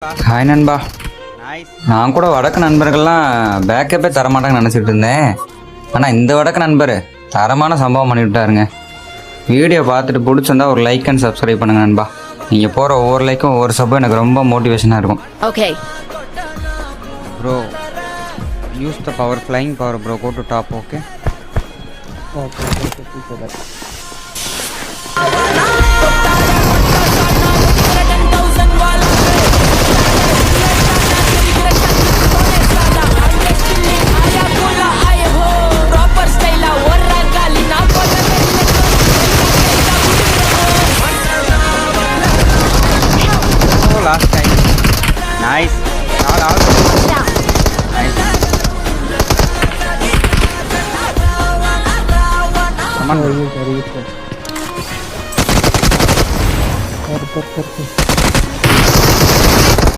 Hi நண்பா. நான் கூட வடக்கு நண்பர்கள்லாம் பேக்கப்பே தரமாட்டாங்கன்னு நினச்சிட்டு இருந்தேன். ஆனால் இந்த வடக்கு நண்பர் தரமான சம்பவம் பண்ணி விட்டாருங்க. வீடியோ பார்த்துட்டு பிடிச்சிருந்தா ஒரு லைக் அண்ட் சப்ஸ்கிரைப் பண்ணுங்க நண்பா. நீங்கள் போகிற ஒவ்வொரு லைக்கும் ஒவ்வொரு சப்பும் எனக்கு ரொம்ப மோட்டிவேஷனாக இருக்கும். Okay. Bro use the power flying power bro go to top. Okay last time. Nice. All. Nice. Come on. Sorry.